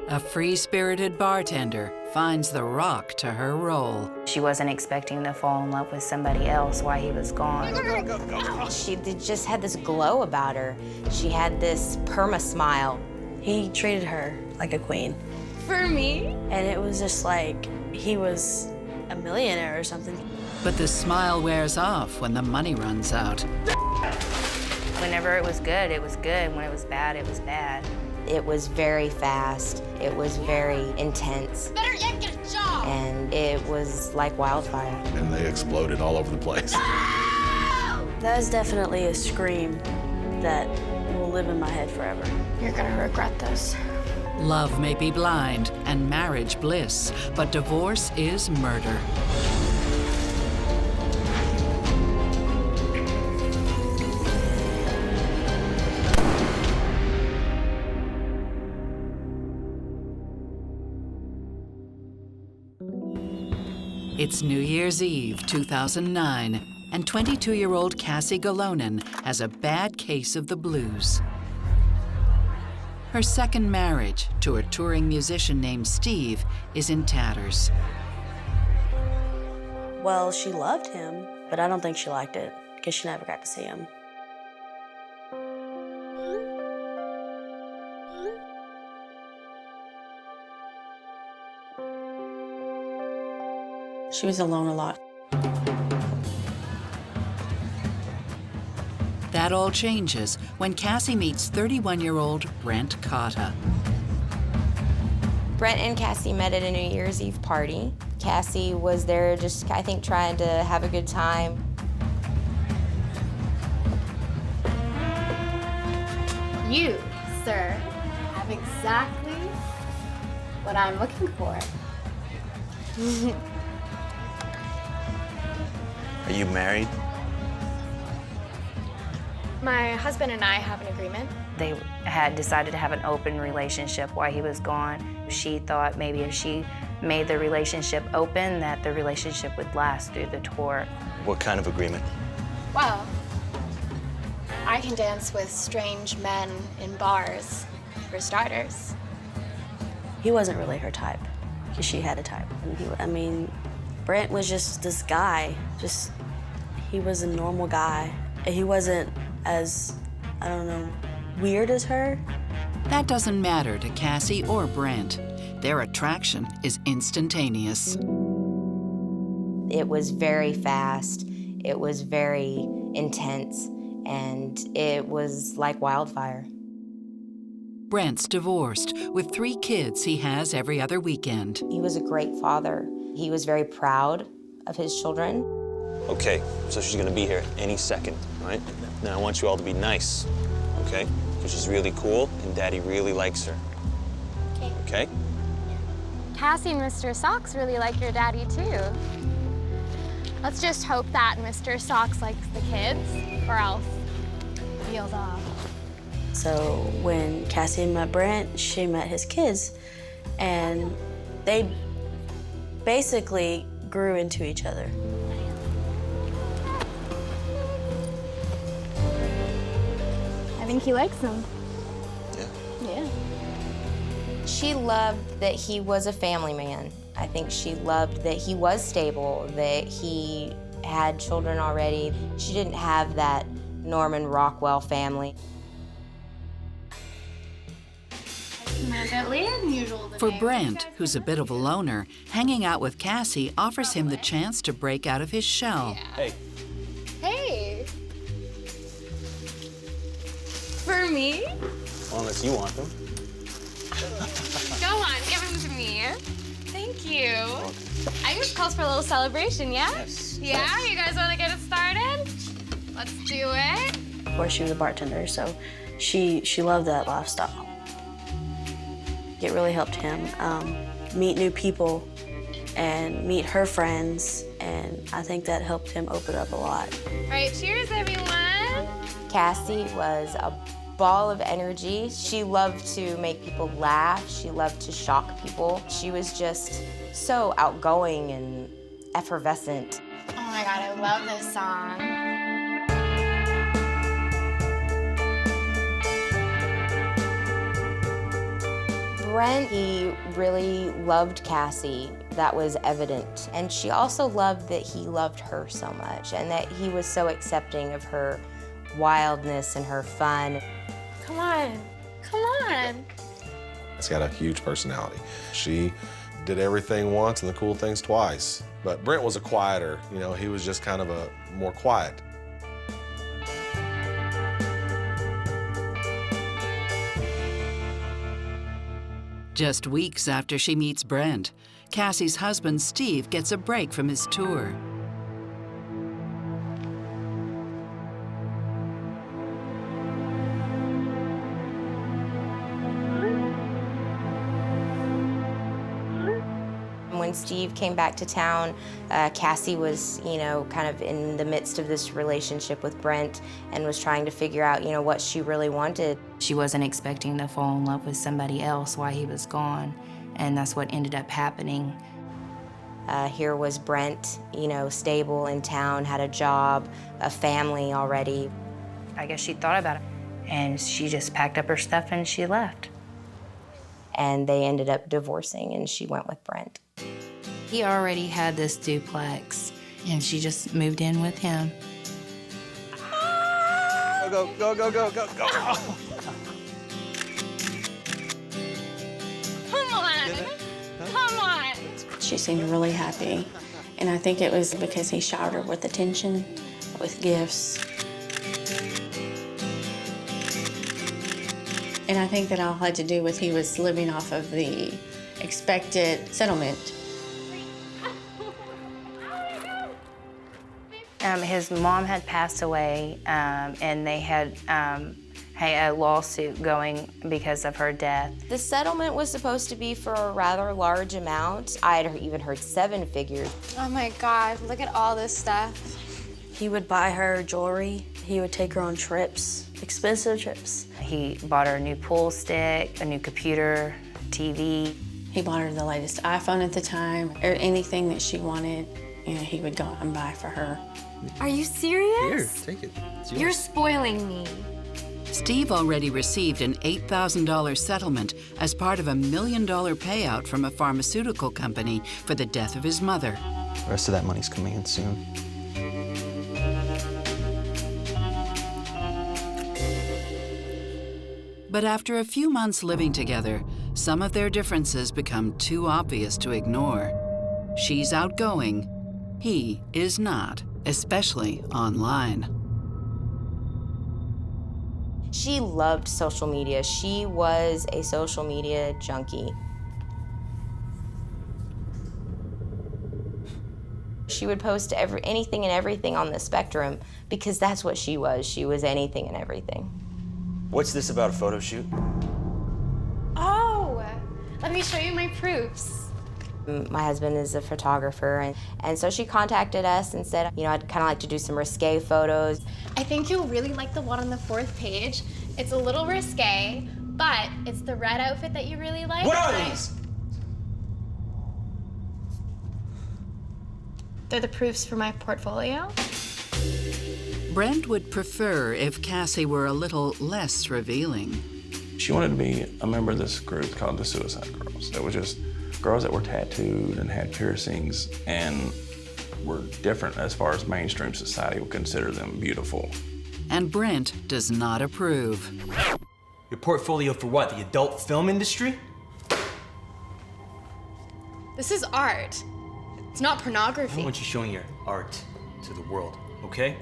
A free-spirited bartender finds the rock to her role. She wasn't expecting to fall in love with somebody else while he was gone. She just had this glow about her. She had this perma-smile. He treated her like a queen. For me? And it was just like he was a millionaire or something. But the smile wears off when the money runs out. Whenever it was good, it was good. When it was bad, it was bad. It was very fast. It was very intense. Better yet, get a job! And it was like wildfire. And they exploded all over the place. That is definitely a scream that will live in my head forever. You're gonna regret this. Love may be blind and marriage bliss, but divorce is murder. It's New Year's Eve, 2009, and 22-year-old Cassie Galonen has a bad case of the blues. Her second marriage to a touring musician named Steve is in tatters. Well, she loved him, but I don't think she liked it because she never got to see him. She was alone a lot. That all changes when Cassie meets 31-year-old Brent Cotta. Brent and Cassie met at a New Year's Eve party. Cassie was there just, I think, trying to have a good time. You, sir, have exactly what I'm looking for. Are you married? My husband and I have an agreement. They had decided to have an open relationship while he was gone. She thought maybe if she made the relationship open, that the relationship would last through the tour. What kind of agreement? Well, I can dance with strange men in bars, for starters. He wasn't really her type because she had a type. And Brent was just this guy. He was a normal guy. He wasn't as, I don't know, weird as her. That doesn't matter to Cassie or Brent. Their attraction is instantaneous. It was very fast. It was very intense. And it was like wildfire. Brent's divorced with 3 kids he has every other weekend. He was a great father. He was very proud of his children. Okay, so she's gonna be here any second, right? Now I want you all to be nice, okay? Because she's really cool and Daddy really likes her. Okay. Okay? Cassie and Mr. Socks really like your daddy, too. Let's just hope that Mr. Socks likes the kids, or else deal's off. So when Cassie met Brent, she met his kids, and they basically grew into each other. I think he likes them. Yeah. Yeah. She loved that he was a family man. I think she loved that he was stable, that he had children already. She didn't have that Norman Rockwell family. For Brent, who's a bit of a loner, hanging out with Cassie offers him the chance to break out of his shell. Hey. Hey. For me? Well, unless you want them. Go on, give them to me. Thank you. I think this calls for a little celebration, yeah? Yes. Yeah? You guys want to get it started? Let's do it. Of course, she was a bartender, so she loved that lifestyle. It really helped him meet new people and meet her friends, and I think that helped him open up a lot. All right, cheers, everyone. Cassie was a ball of energy. She loved to make people laugh. She loved to shock people. She was just so outgoing and effervescent. Oh my God, I love this song. Brent, he really loved Cassie. That was evident. And she also loved that he loved her so much and that he was so accepting of her wildness and her fun. Come on, come on. She's got a huge personality. She did everything once and the cool things twice. But Brent was a quieter, you know, he was just kind of a more quiet. Just weeks after she meets Brent, Cassie's husband Steve gets a break from his tour. When Steve came back to town, Cassie was, you know, kind of in the midst of this relationship with Brent and was trying to figure out, you know, what she really wanted. She wasn't expecting to fall in love with somebody else while he was gone, and that's what ended up happening. Here was Brent, you know, stable in town, had a job, a family already. I guess she thought about it, and she just packed up her stuff and she left. And they ended up divorcing, and she went with Brent. He already had this duplex, and she just moved in with him. Go, go, go, go, go, go. Come on, come on. She seemed really happy, and I think it was because he showered her with attention, with gifts. And I think that all had to do with he was living off of the expected settlement. His mom had passed away, and they had a lawsuit going because of her death. The settlement was supposed to be for a rather large amount. I had even heard 7 figures. Oh my God, look at all this stuff. He would buy her jewelry. He would take her on trips, expensive trips. He bought her a new pool stick, a new computer, TV. He bought her the latest iPhone at the time, or anything that she wanted, you know, he would go out and buy for her. Are you serious? Here, take it. It's You're yours. spoiling me. Steve already received an $8,000 settlement as part of a $1 million payout from a pharmaceutical company for the death of his mother. The rest of that money's coming in soon. But after a few months living together, some of their differences become too obvious to ignore. She's outgoing, he is not, especially online. She loved social media. She was a social media junkie. She would post anything and everything on the spectrum because that's what she was. She was anything and everything. What's this about a photo shoot? Oh, let me show you my proofs. My husband is a photographer, and so she contacted us and said, you know, I'd kind of like to do some risque photos. I think you'll really like the one on the 4th page. It's a little risque, but it's the red outfit that you really like. What are these? They're the proofs for my portfolio. Brent would prefer if Cassie were a little less revealing. She wanted to be a member of this group called the Suicide Girls. It was just girls that were tattooed and had piercings and were different as far as mainstream society would consider them beautiful. And Brent does not approve. Your portfolio for what, the adult film industry? This is art. It's not I pornography. don't want you showing your art to the world, okay?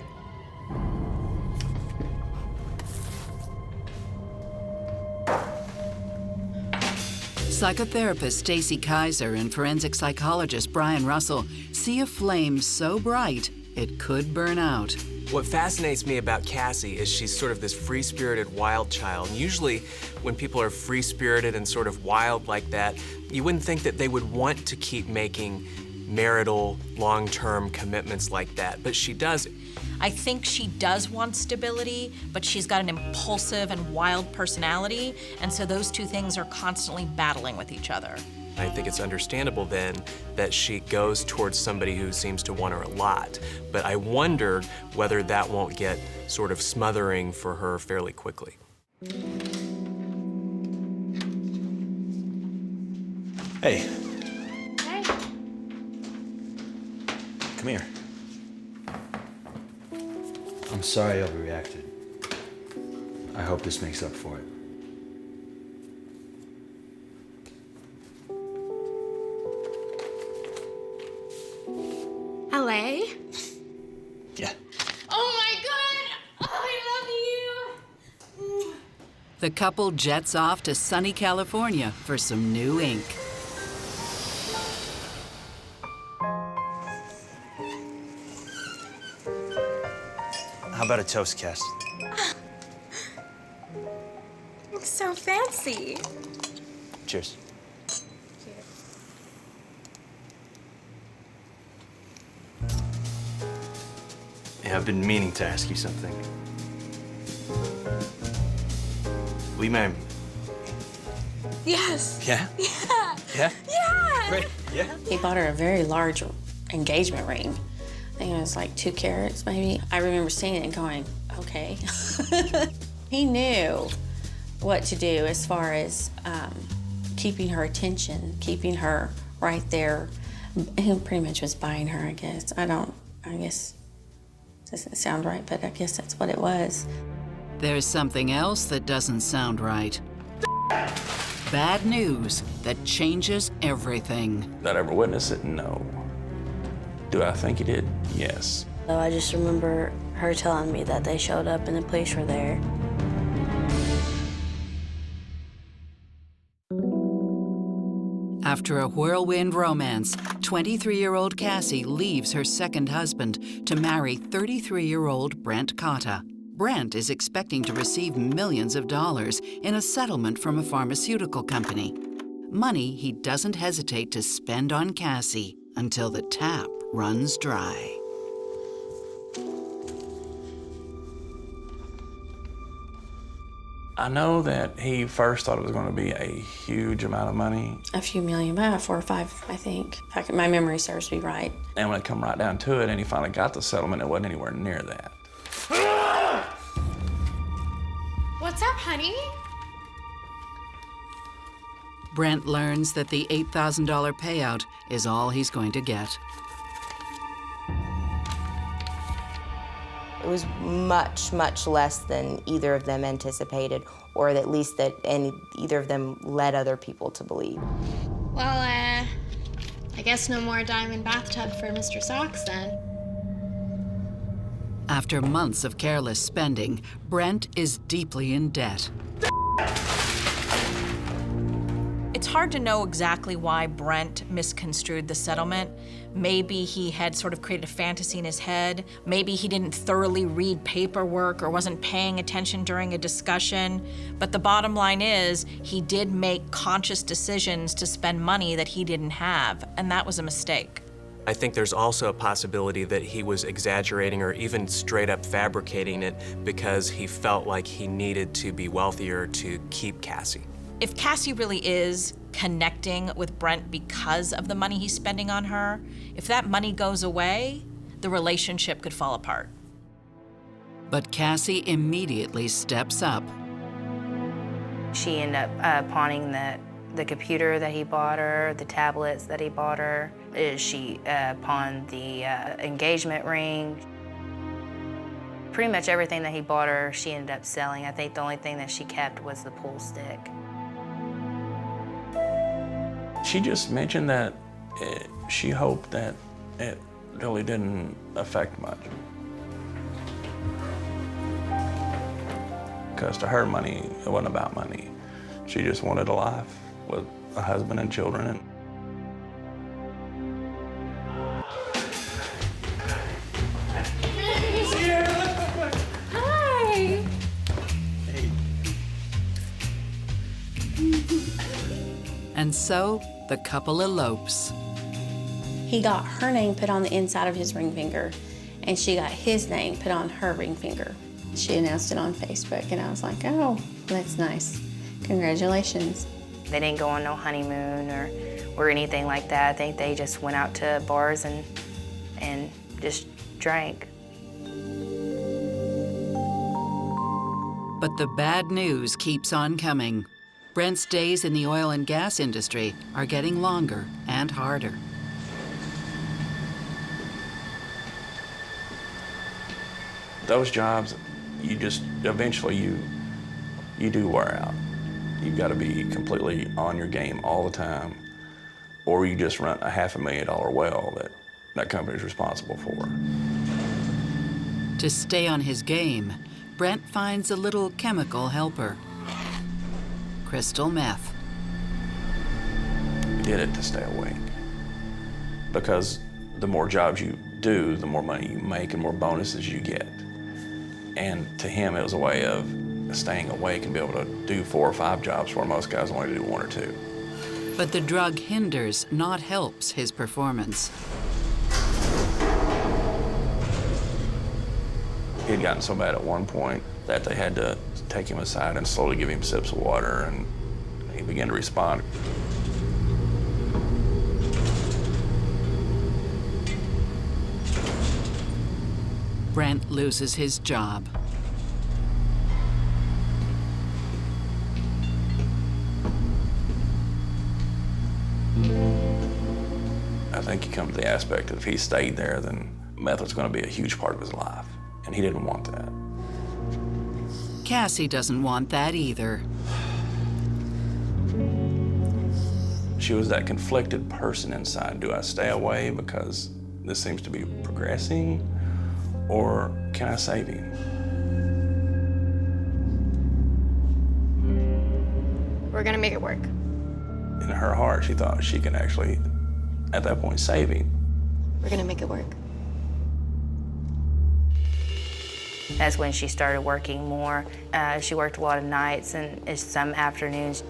Psychotherapist Stacy Kaiser and forensic psychologist Brian Russell see a flame so bright it could burn out. What fascinates me about Cassie is she's sort of this free-spirited wild child. And usually when people are free-spirited and sort of wild like that, you wouldn't think that they would want to keep making marital, long-term commitments like that, but she does. I think she does want stability, but she's got an impulsive and wild personality, and so those two things are constantly battling with each other. I think it's understandable then that she goes towards somebody who seems to want her a lot, but I wonder whether that won't get sort of smothering for her fairly quickly. Hey. Hey. Come here. I'm sorry I overreacted. I hope this makes up for it. LA? Yeah. Oh my God! Oh, I love you! The couple jets off to sunny California for some new ink. How about a toast, Cass? It's so fancy. Cheers. Yeah, I've been meaning to ask you something. Will you marry me? Yes. Yeah? Yeah. Yeah? Yeah. Great. Yeah? He bought her a very large engagement ring. I think it was like 2 carats, maybe. I remember seeing it and going, okay. He knew what to do as far as keeping her attention, keeping her right there. He pretty much was buying her, I guess. I guess, doesn't sound right, but I guess that's what it was. There's something else that doesn't sound right. Bad news that changes everything. Did I ever witness it? No. Do I think he did? Yes. So I just remember her telling me that they showed up and the police were there. After a whirlwind romance, 23-year-old Cassie leaves her second husband to marry 33-year-old Brent Cotta. Brent is expecting to receive millions of dollars in a settlement from a pharmaceutical company. Money he doesn't hesitate to spend on Cassie until the tap runs dry. I know that he first thought it was going to be a huge amount of money. A few million, about 4 or 5, I think. If my memory serves me right. And when it come right down to it, and he finally got the settlement, it wasn't anywhere near that. What's up, honey? Brent learns that the $8,000 payout is all he's going to get. It was much, much less than either of them anticipated, or at least that either of them led other people to believe. Well, I guess no more diamond bathtub for Mr. Socks then. After months of careless spending, Brent is deeply in debt. It's hard to know exactly why Brent misconstrued the settlement. Maybe he had sort of created a fantasy in his head. Maybe he didn't thoroughly read paperwork or wasn't paying attention during a discussion. But the bottom line is, he did make conscious decisions to spend money that he didn't have, and that was a mistake. I think there's also a possibility that he was exaggerating or even straight up fabricating it because he felt like he needed to be wealthier to keep Cassie. If Cassie really is connecting with Brent because of the money he's spending on her, if that money goes away, the relationship could fall apart. But Cassie immediately steps up. She ended up pawning the computer that he bought her, the tablets that he bought her. She pawned the engagement ring. Pretty much everything that he bought her, she ended up selling. I think the only thing that she kept was the pool stick. She just mentioned that she hoped that it really didn't affect much. Because to her, money, it wasn't about money. She just wanted a life with a husband and children. And Hi. And so, the couple elopes. He got her name put on the inside of his ring finger, and she got his name put on her ring finger. She announced it on Facebook, and I was like, oh, that's nice. Congratulations. They didn't go on no honeymoon or anything like that. I think they just went out to bars and just drank. But the bad news keeps on coming. Brent's days in the oil and gas industry are getting longer and harder. Those jobs, eventually you do wear out. You've got to be completely on your game all the time, or you just run a $500,000 well that company's responsible for. To stay on his game, Brent finds a little chemical helper. Crystal meth. We did it to stay awake. Because the more jobs you do, the more money you make and more bonuses you get. And to him, it was a way of staying awake and be able to do 4 or 5 jobs where most guys only do 1 or 2. But the drug hinders, not helps, his performance. He had gotten so bad at one point that they had to take him aside and slowly give him sips of water, and he began to respond. Brent loses his job. I think you come to the aspect that if he stayed there, then meth was going to be a huge part of his life, and he didn't want that. Cassie doesn't want that either. She was that conflicted person inside. Do I stay away because this seems to be progressing, or can I save him? We're gonna make it work. In her heart, she thought she could actually, at that point, save him. We're gonna make it work. That's when she started working more. She worked a lot of nights and some afternoons.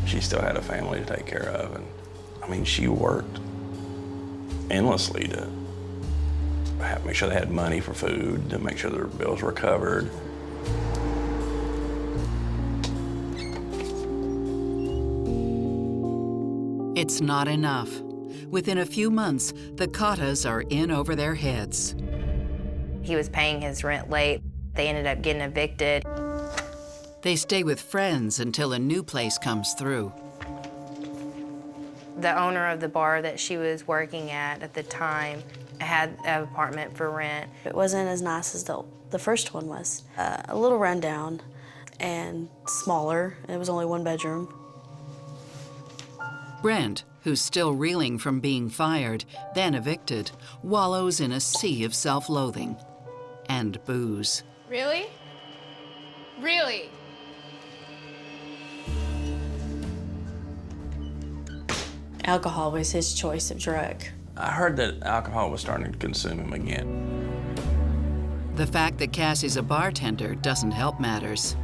She still had a family to take care of, and I mean, she worked endlessly to make sure they had money for food, to make sure their bills were covered. It's not enough. Within a few months, the Cottas are in over their heads. He was paying his rent late. They ended up getting evicted. They stay with friends until a new place comes through. The owner of the bar that she was working at the time had an apartment for rent. It wasn't as nice as the first one was. A little rundown and smaller. It was only 1 bedroom. Brent, who's still reeling from being fired, then evicted, wallows in a sea of self-loathing and booze. Really? Really? Alcohol was his choice of drug. I heard that alcohol was starting to consume him again. The fact that Cassie's a bartender doesn't help matters.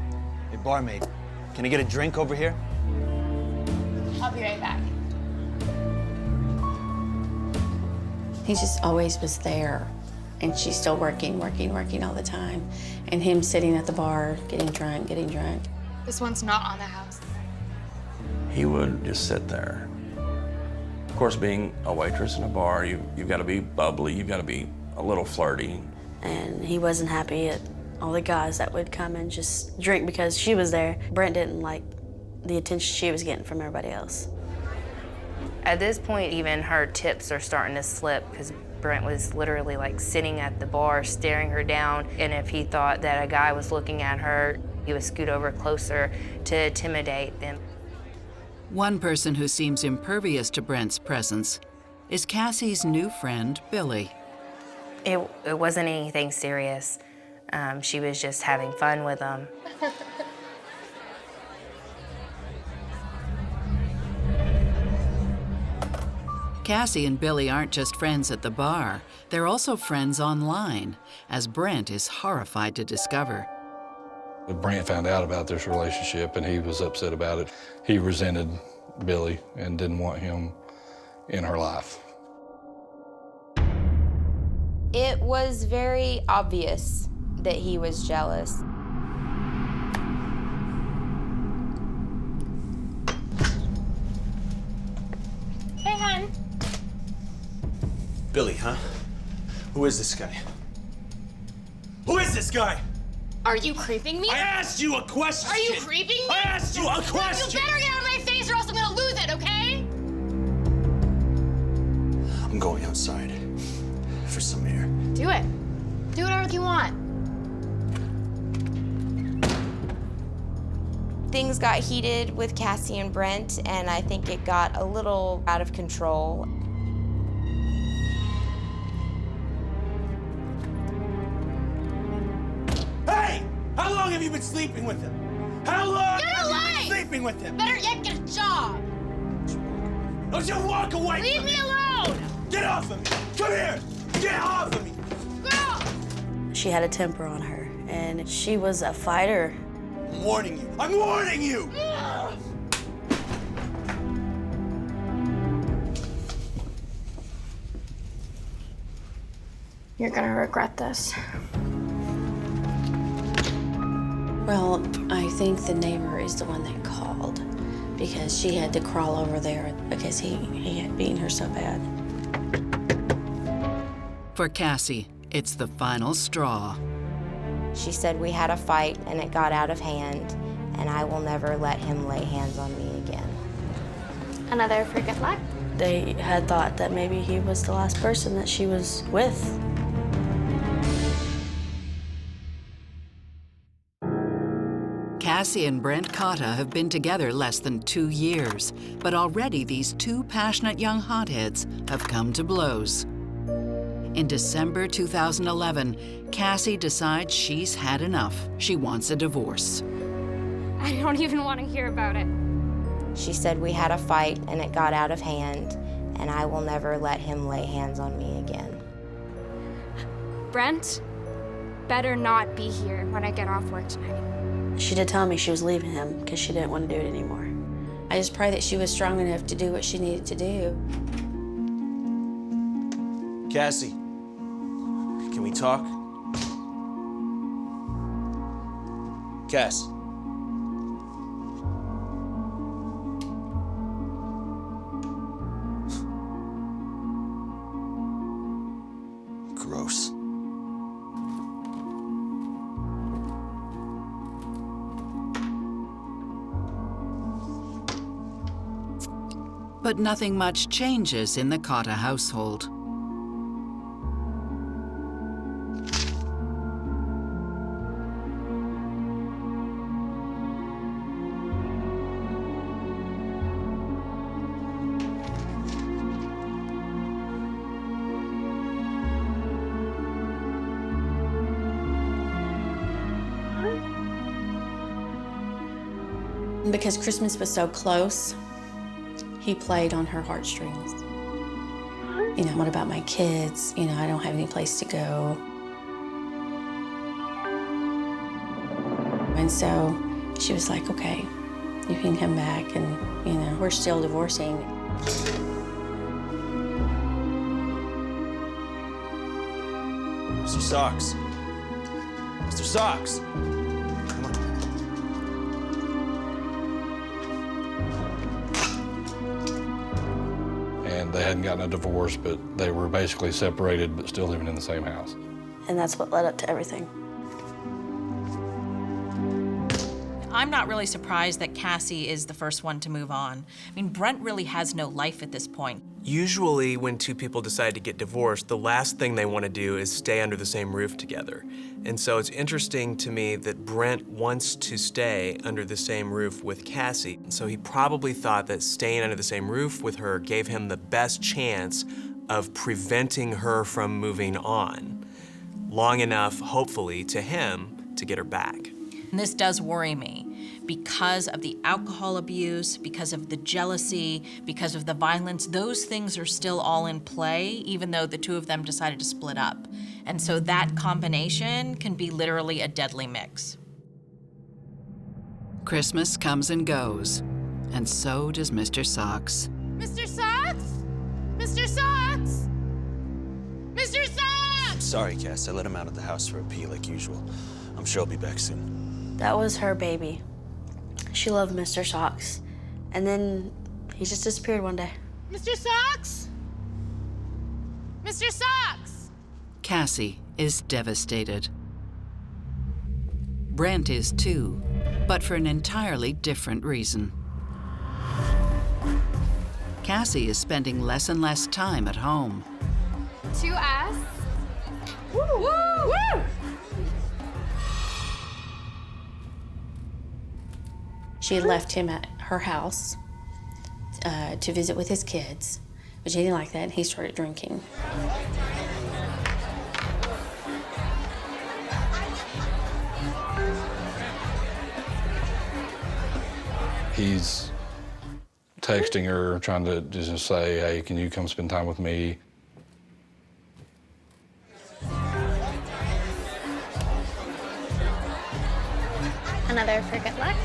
Hey, barmaid, can I get a drink over here? I'll be right back. He just always was there. And she's still working all the time. And him sitting at the bar, getting drunk. This one's not on the house. He would just sit there. Of course, being a waitress in a bar, you've got to be bubbly, you've got to be a little flirty. And he wasn't happy at all the guys that would come and just drink because she was there. Brent didn't like the attention she was getting from everybody else. At this point, even her tips are starting to slip because Brent was literally like sitting at the bar, staring her down. And if he thought that a guy was looking at her, he would scoot over closer to intimidate them. One person who seems impervious to Brent's presence is Cassie's new friend, Billy. It wasn't anything serious. She was just having fun with him. Cassie and Billy aren't just friends at the bar, they're also friends online, as Brent is horrified to discover. Brent found out about this relationship and he was upset about it. He resented Billy and didn't want him in her life. It was very obvious that he was jealous. Hey, hon. Billy, huh? Who is this guy? Who is this guy? Are you creeping me? I asked you a question! Are you creeping me? I asked you a question! You better get out of my face or else I'm gonna lose it, okay? I'm going outside for some air. Do it. Do whatever you want. Things got heated with Cassie and Brent, and I think it got a little out of control. Hey! How long have you been sleeping with him? How long Get have away! you been sleeping with him? Better yet, get a job. Don't you walk away Leave from me alone! Get off of me! Come here! Get off of me! Girl! She had a temper on her, and she was a fighter. I'm warning you! I'm warning you! You're gonna regret this. Well, I think the neighbor is the one that called because she had to crawl over there because he had beaten her so bad. For Cassie, it's the final straw. She said we had a fight and it got out of hand, and I will never let him lay hands on me again. Another for good luck? They had thought that maybe he was the last person that she was with. Cassie and Brent Cotta have been together less than 2 years, but already these two passionate young hotheads have come to blows. In December 2011, Cassie decides she's had enough. She wants a divorce. I don't even want to hear about it. She said we had a fight and it got out of hand, and I will never let him lay hands on me again. Brent better not be here when I get off work tonight. She did tell me she was leaving him because she didn't want to do it anymore. I just pray that she was strong enough to do what she needed to do. Cassie, can we talk? Cass. Gross. But nothing much changes in the Cotta household. Because Christmas was so close, he played on her heartstrings. You know, what about my kids? You know, I don't have any place to go. And so she was like, okay, you can come back and, you know, we're still divorcing. Mr. Socks. Mr. Socks. Come on. And they hadn't gotten a divorce, but they were basically separated, but still living in the same house. And that's what led up to everything. I'm not really surprised that Cassie is the first one to move on. I mean, Brent really has no life at this point. Usually when two people decide to get divorced, the last thing they want to do is stay under the same roof together. And so it's interesting to me that Brent wants to stay under the same roof with Cassie. So he probably thought that staying under the same roof with her gave him the best chance of preventing her from moving on. Long enough, hopefully, to him to get her back. And this does worry me because of the alcohol abuse, because of the jealousy, because of the violence. Those things are still all in play, even though the two of them decided to split up. And so that combination can be literally a deadly mix. Christmas comes and goes, and so does Mr. Socks. Mr. Socks? Mr. Socks? Mr. Socks! Sorry, Cass. I let him out of the house for a pee like usual. I'm sure he'll be back soon. That was her baby. She loved Mr. Socks. And then he just disappeared one day. Mr. Socks? Mr. Socks? Cassie is devastated. Brent is too, but for an entirely different reason. Cassie is spending less and less time at home. 2S. Woo! Woo! Woo! She had left him at her house to visit with his kids, but he didn't like that, and he started drinking. He's texting her, trying to just say, hey, can you come spend time with me? Another for good luck.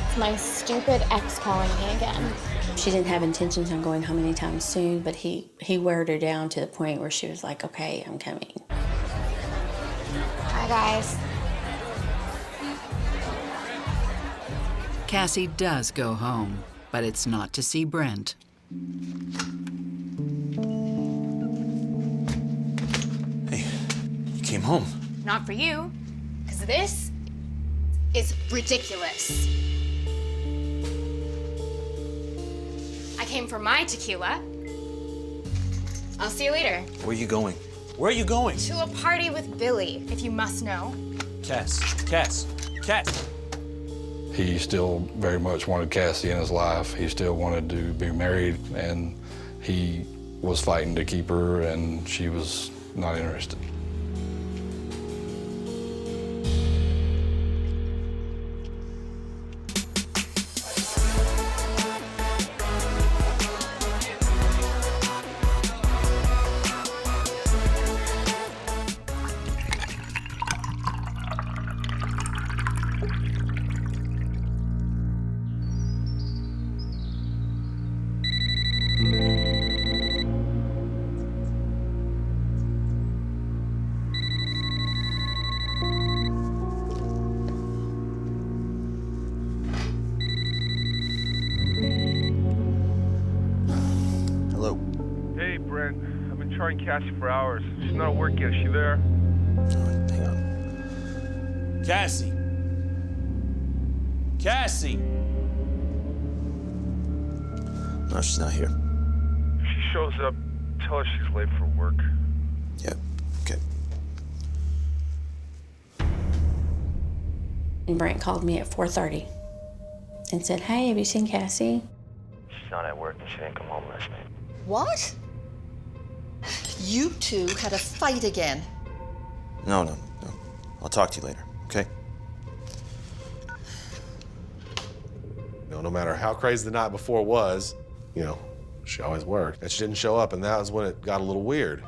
It's my stupid ex calling me again. She didn't have intentions on going home anytime soon, but he weared her down to the point where she was like, okay, I'm coming. Hi, guys. Cassie does go home, but it's not to see Brent. Hey, you came home. Not for you, because this is ridiculous. I came for my tequila. I'll see you later. Where are you going? Where are you going? To a party with Billy, if you must know. Cass. He still very much wanted Cassie in his life. He still wanted to be married, and he was fighting to keep her, and she was not interested. Trying Cassie for hours. She's not at work yet. Is she there? Hang on. Cassie! Cassie! No, she's not here. If she shows up, tell her she's late for work. Yeah, okay. And Brent called me at 4:30 and said, hey, have you seen Cassie? She's not at work and she didn't come home last night. What? You two had a fight again. No. I'll talk to you later, okay? No matter how crazy the night before was, she always worked. And she didn't show up, and that was when it got a little weird.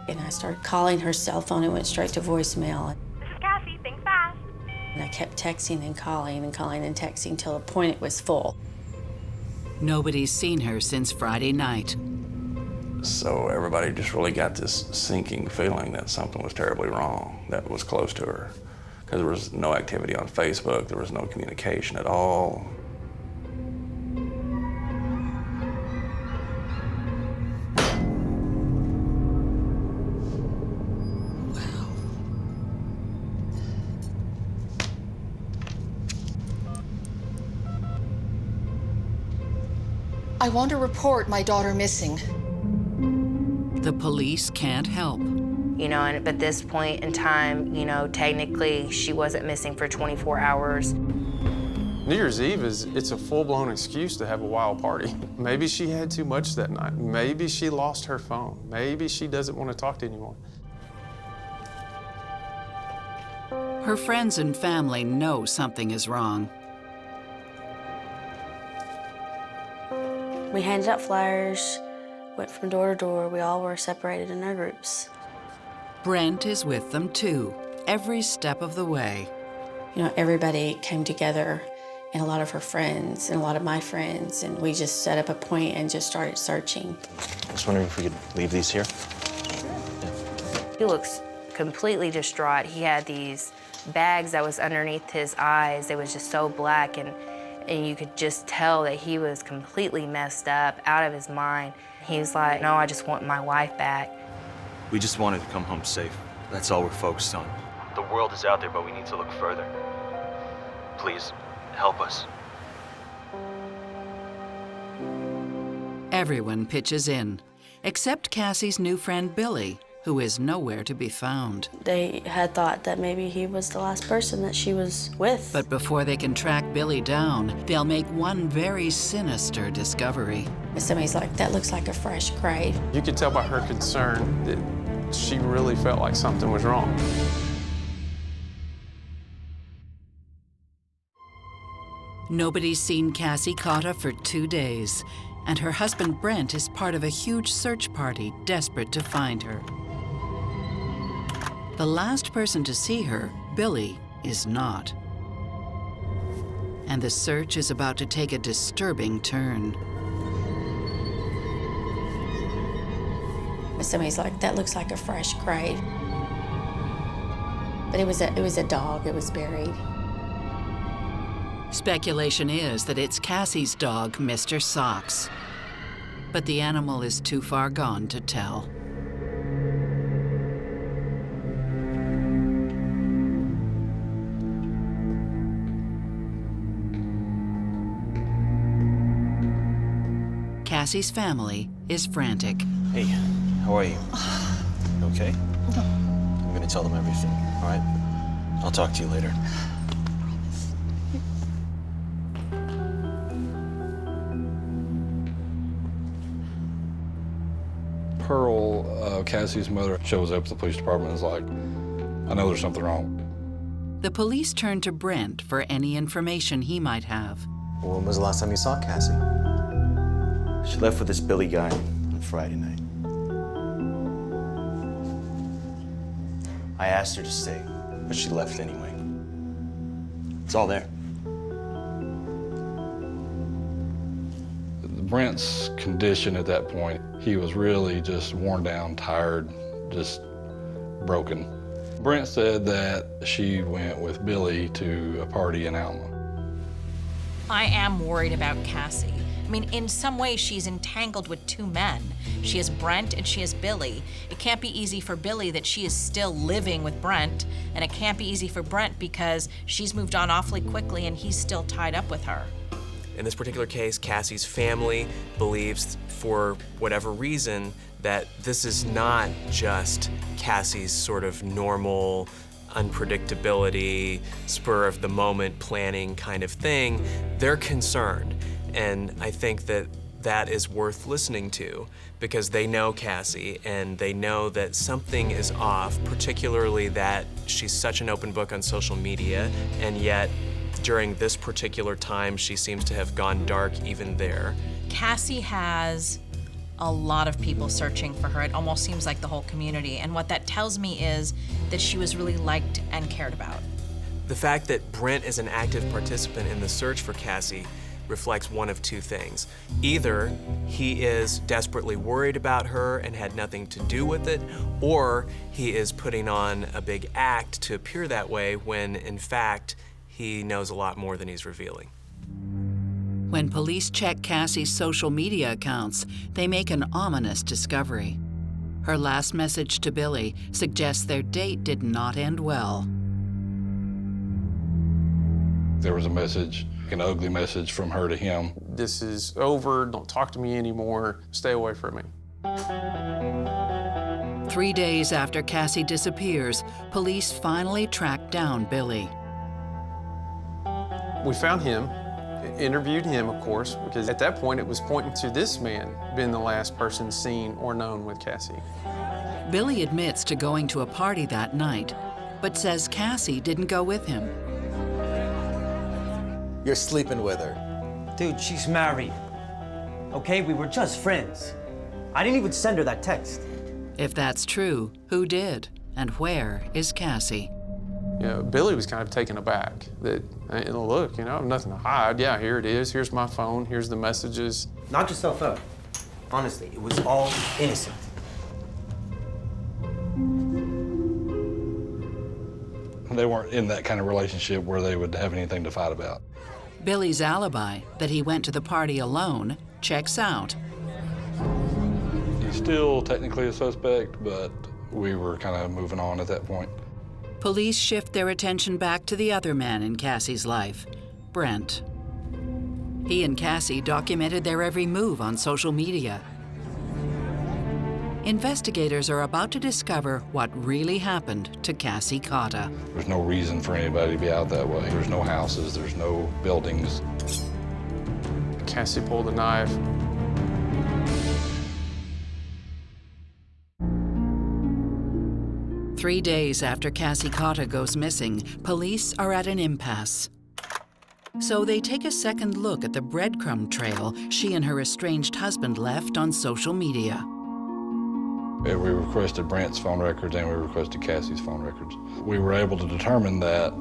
And I started calling her cell phone and went straight to voicemail. This is Cassie, think fast. And I kept texting and calling and calling and texting till the point it was full. Nobody's seen her since Friday night. So everybody just really got this sinking feeling that something was terribly wrong that was close to her. Because there was no activity on Facebook, there was no communication at all. I want to report my daughter missing. The police can't help. And at this point in time, technically she wasn't missing for 24 hours. New Year's Eve it's a full-blown excuse to have a wild party. Maybe she had too much that night. Maybe she lost her phone. Maybe she doesn't want to talk to anyone. Her friends and family know something is wrong. We handed out flyers, went from door to door. We all were separated in our groups. Brent is with them too, every step of the way. Everybody came together, and a lot of her friends and a lot of my friends, and we just set up a point and just started searching. I was wondering if we could leave these here. He looks completely distraught. He had these bags that was underneath his eyes. It was just so black, and you could just tell that he was completely messed up, out of his mind. He was like, no, I just want my wife back. We just wanted to come home safe. That's all we're focused on. The world is out there, but we need to look further. Please, help us. Everyone pitches in, except Cassie's new friend Billy, who is nowhere to be found. They had thought that maybe he was the last person that she was with. But before they can track Billy down, they'll make one very sinister discovery. Somebody's like, that looks like a fresh grave. You could tell by her concern that she really felt like something was wrong. Nobody's seen Cassie Cotta for 2 days, and her husband Brent is part of a huge search party desperate to find her. The last person to see her, Billy, is not. And the search is about to take a disturbing turn. Somebody's like, that looks like a fresh grave. But it was a dog, it was buried. Speculation is that it's Cassie's dog, Mr. Socks. But the animal is too far gone to tell. Cassie's family is frantic. Hey, how are you? Okay? I'm gonna tell them everything, all right? I'll talk to you later. Pearl, Cassie's mother, shows up at the police department and is like, I know there's something wrong. The police turn to Brent for any information he might have. When was the last time you saw Cassie? She left with this Billy guy on Friday night. I asked her to stay, but she left anyway. It's all there. Brent's condition at that point, he was really just worn down, tired, just broken. Brent said that she went with Billy to a party in Alma. I am worried about Cassie. I mean, in some ways, she's entangled with two men. She has Brent and she has Billy. It can't be easy for Billy that she is still living with Brent, and it can't be easy for Brent because she's moved on awfully quickly and he's still tied up with her. In this particular case, Cassie's family believes, for whatever reason, that this is not just Cassie's sort of normal unpredictability, spur of the moment planning kind of thing. They're concerned. And I think that that is worth listening to because they know Cassie and they know that something is off, particularly that she's such an open book on social media, and yet during this particular time, she seems to have gone dark even there. Cassie has a lot of people searching for her. It almost seems like the whole community. And what that tells me is that she was really liked and cared about. The fact that Brent is an active participant in the search for Cassie reflects one of two things. Either he is desperately worried about her and had nothing to do with it, or he is putting on a big act to appear that way when, in fact, he knows a lot more than he's revealing. When police check Cassie's social media accounts, they make an ominous discovery. Her last message to Billy suggests their date did not end well. There was a message, an ugly message from her to him. This is over, don't talk to me anymore, stay away from me. 3 days after Cassie disappears, police finally track down Billy. We found him, interviewed him, of course, because at that point it was pointing to this man being the last person seen or known with Cassie. Billy admits to going to a party that night, but says Cassie didn't go with him. You're sleeping with her. Dude, she's married. Okay, we were just friends. I didn't even send her that text. If that's true, who did? And where is Cassie? You know, Billy was kind of taken aback that, look, you know, I have nothing to hide. Yeah, here it is. Here's my phone. Here's the messages. Knock yourself out. Honestly, it was all innocent. They weren't in that kind of relationship where they would have anything to fight about. Billy's alibi, that he went to the party alone, checks out. He's still technically a suspect, but we were kind of moving on at that point. Police shift their attention back to the other man in Cassie's life, Brent. He and Cassie documented their every move on social media. Investigators are about to discover what really happened to Cassie Cotta. There's no reason for anybody to be out that way. There's no houses, there's no buildings. Cassie pulled a knife. Three days after Cassie Cotta goes missing, police are at an impasse. So they take a second look at the breadcrumb trail she and her estranged husband left on social media. We requested Brent's phone records and we requested Cassie's phone records. We were able to determine that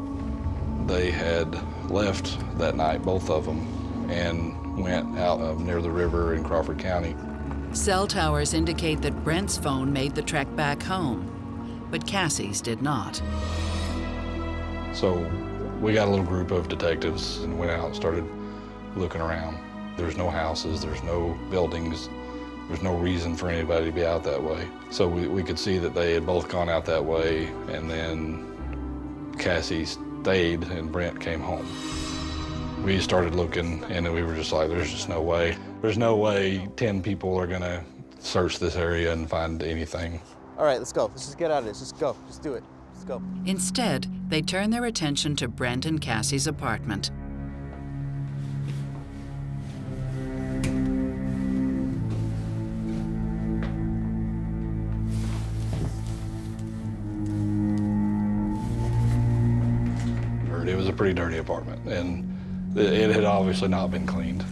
they had left that night, both of them, and went out near the river in Crawford County. Cell towers indicate that Brent's phone made the trek back home, but Cassie's did not. So we got a little group of detectives and went out and started looking around. There's no houses, there's no buildings, there's no reason for anybody to be out that way. So we could see that they had both gone out that way, and then Cassie stayed and Brent came home. We started looking and then we were just like, there's just no way. There's no way 10 people are gonna search this area and find anything. All right, let's go. Let's just get out of this. Just go. Just do it. Let's go. Instead, they turn their attention to Brent and Cassie's apartment. It was a pretty dirty apartment, and it had obviously not been cleaned.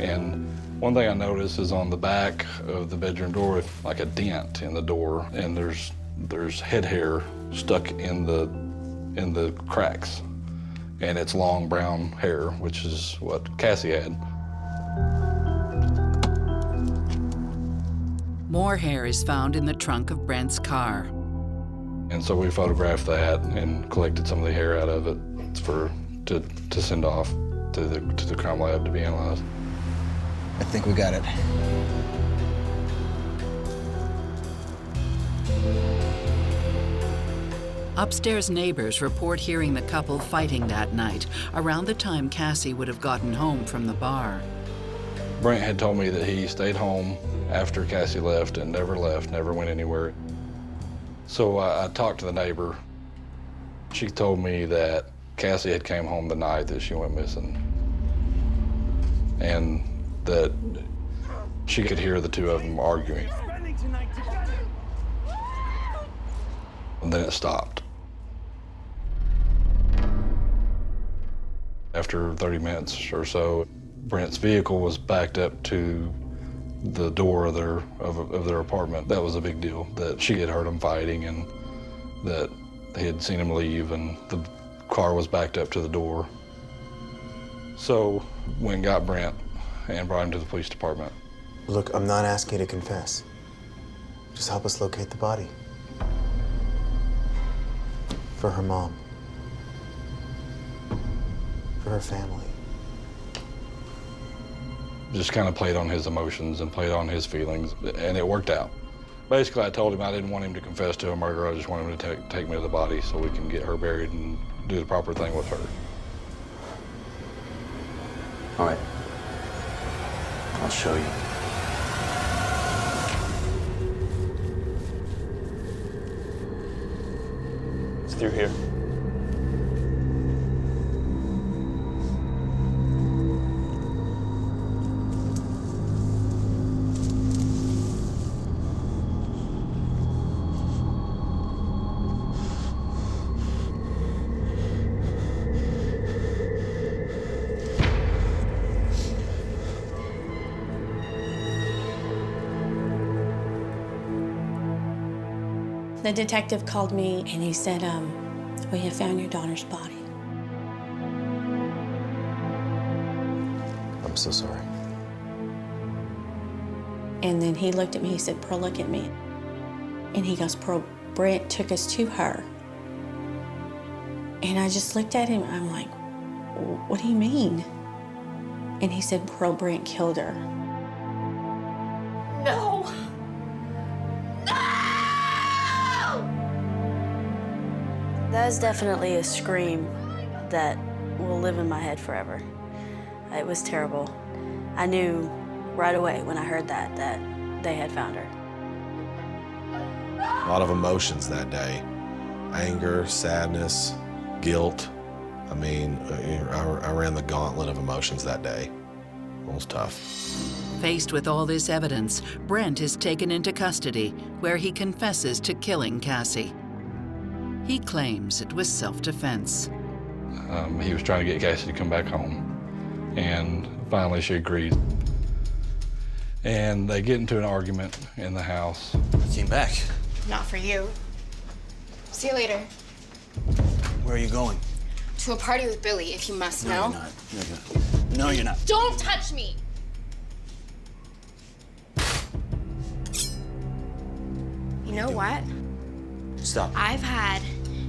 And one thing I noticed is on the back of the bedroom door, like a dent in the door, and there's head hair stuck in the cracks, and it's long brown hair, which is what Cassie had. More hair is found in the trunk of Brent's car. And so we photographed that and collected some of the hair out of it to send off to the crime lab to be analyzed. I think we got it. Upstairs neighbors report hearing the couple fighting that night, around the time Cassie would have gotten home from the bar. Brent had told me that he stayed home after Cassie left and never left, never went anywhere. So I talked to the neighbor. She told me that Cassie had came home the night that she went missing, and that she could hear the two of them arguing. And then it stopped. After 30 minutes or so, Brent's vehicle was backed up to the door of their apartment. That was a big deal, that she had heard them fighting and that they had seen him leave, and the car was backed up to the door. So went and got Brent and brought him to the police department. Look, I'm not asking you to confess. Just help us locate the body. For her mom. For her family. Just kind of played on his emotions and played on his feelings, and it worked out. Basically, I told him I didn't want him to confess to a murder. I just wanted him to take me to the body so we can get her buried and do the proper thing with her. All right. I'll show you. It's through here. The detective called me and he said, we have found your daughter's body. I'm so sorry. And then he looked at me, he said, Pearl, look at me. And he goes, Pearl, Brent took us to her. And I just looked at him, I'm like, what do you mean? And he said, Pearl Brent killed her. No! That is definitely a scream that will live in my head forever. It was terrible. I knew right away when I heard that they had found her. A lot of emotions that day. Anger, sadness, guilt. I mean, I ran the gauntlet of emotions that day. It was tough. Faced with all this evidence, Brent is taken into custody, where he confesses to killing Cassie. He claims it was self-defense. He was trying to get Cassie to come back home, and finally she agreed. And they get into an argument in the house. Came back. Not for you. See you later. Where are you going? To a party with Billy, if you must No, know. you're not. No, you're not. No, you're not. Don't touch me! You know what? Stop. I've had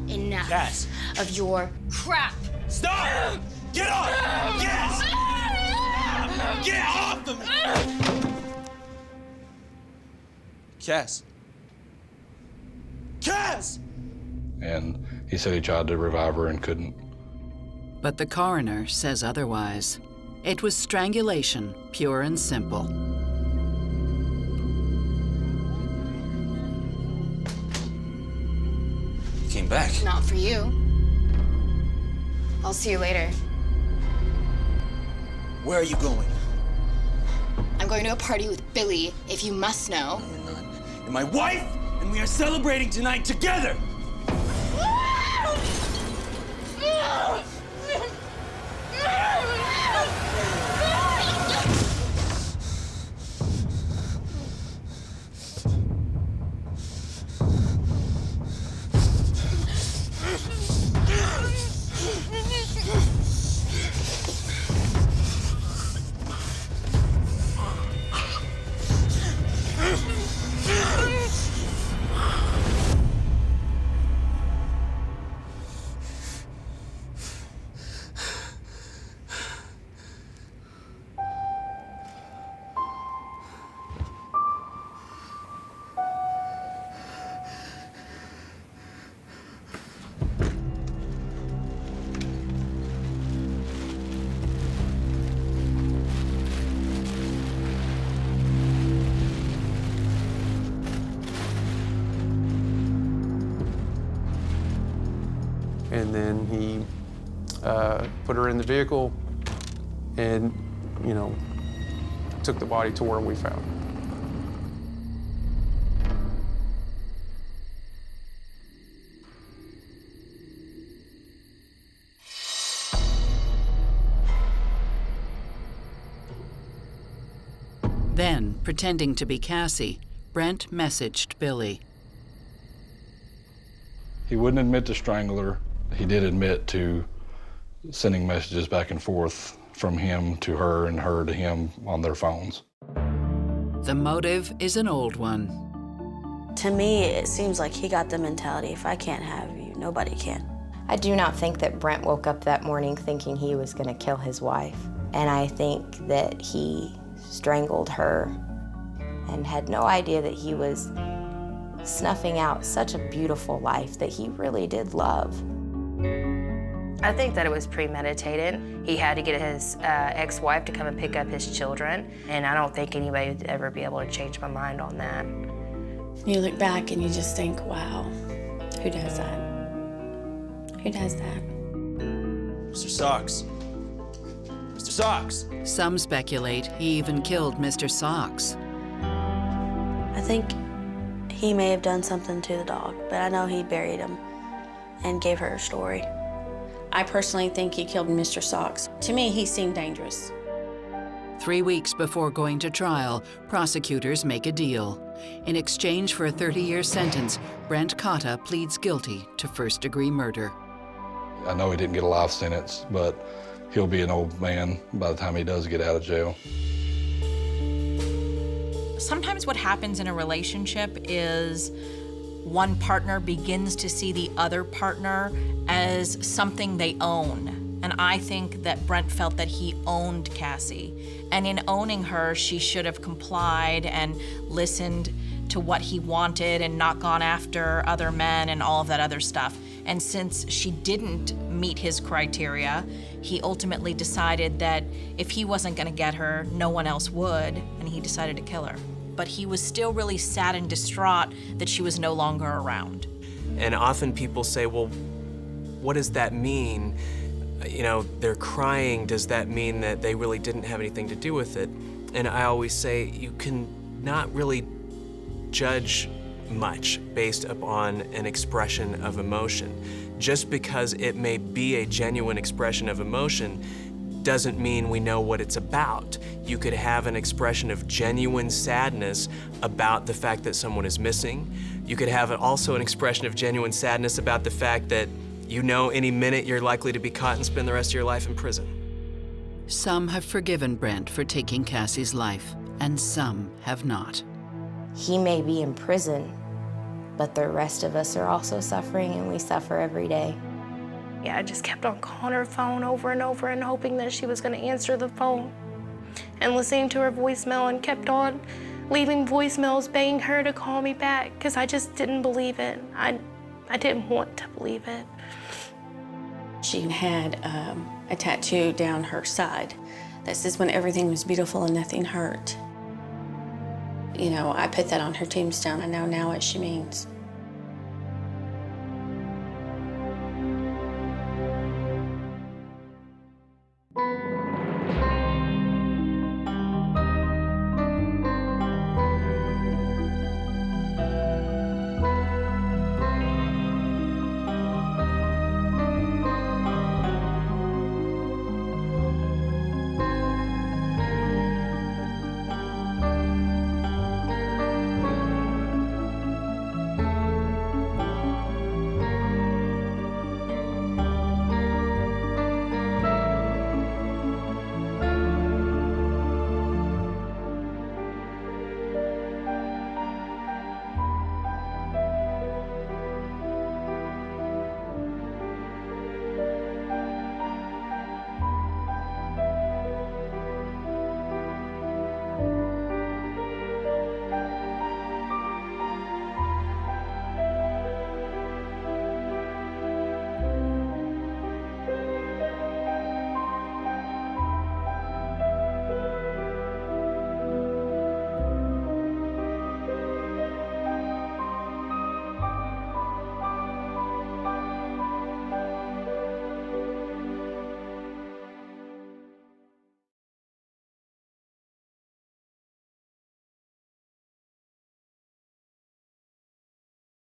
enough Cass. of your crap. Stop! Get off! Yes! Get off of me! Cass. Cass! And he said he tried to revive her and couldn't. But the coroner says otherwise. It was strangulation, pure and simple. You came back. Not for you. I'll see you later. Where are you going? I'm going to a party with Billy, if you must know. No, you're not. You're my wife, and we are celebrating tonight together. And then he put her in the vehicle and, you know, took the body to where we found her. Then, pretending to be Cassie, Brent messaged Billy. He wouldn't admit to strangle her. He did admit to sending messages back and forth from him to her and her to him on their phones. The motive is an old one. To me, it seems like he got the mentality, if I can't have you, nobody can. I do not think that Brent woke up that morning thinking he was going to kill his wife. And I think that he strangled her and had no idea that he was snuffing out such a beautiful life that he really did love. I think that it was premeditated. He had to get his ex-wife to come and pick up his children, and I don't think anybody would ever be able to change my mind on that. You look back and you just think, wow, who does that? Who does that? Mr. Socks. Mr. Socks. Some speculate he even killed Mr. Socks. I think he may have done something to the dog, but I know he buried him and gave her a story. I personally think he killed Mr. Socks. To me, he seemed dangerous. 3 weeks before going to trial, prosecutors make a deal. In exchange for a 30-year sentence, Brent Cotta pleads guilty to first-degree murder. I know he didn't get a life sentence, but he'll be an old man by the time he does get out of jail. Sometimes what happens in a relationship is one partner begins to see the other partner as something they own. And I think that Brent felt that he owned Cassie. And in owning her, she should have complied and listened to what he wanted and not gone after other men and all of that other stuff. And since she didn't meet his criteria, he ultimately decided that if he wasn't gonna get her, no one else would, and he decided to kill her. But he was still really sad and distraught that she was no longer around. And often people say, well, what does that mean? You know, they're crying, does that mean that they really didn't have anything to do with it? And I always say, you can not really judge much based upon an expression of emotion. Just because it may be a genuine expression of emotion doesn't mean we know what it's about. You could have an expression of genuine sadness about the fact that someone is missing. You could have also an expression of genuine sadness about the fact that you know any minute you're likely to be caught and spend the rest of your life in prison. Some have forgiven Brent for taking Cassie's life, and some have not. He may be in prison, but the rest of us are also suffering, and we suffer every day. Yeah, I just kept on calling her phone over and over and hoping that she was gonna answer the phone. And listening to her voicemail, and kept on leaving voicemails begging her to call me back because I just didn't believe it. I didn't want to believe it. She had a tattoo down her side that says, "When everything was beautiful and nothing hurt." You know, I put that on her tombstone. I know now what she means.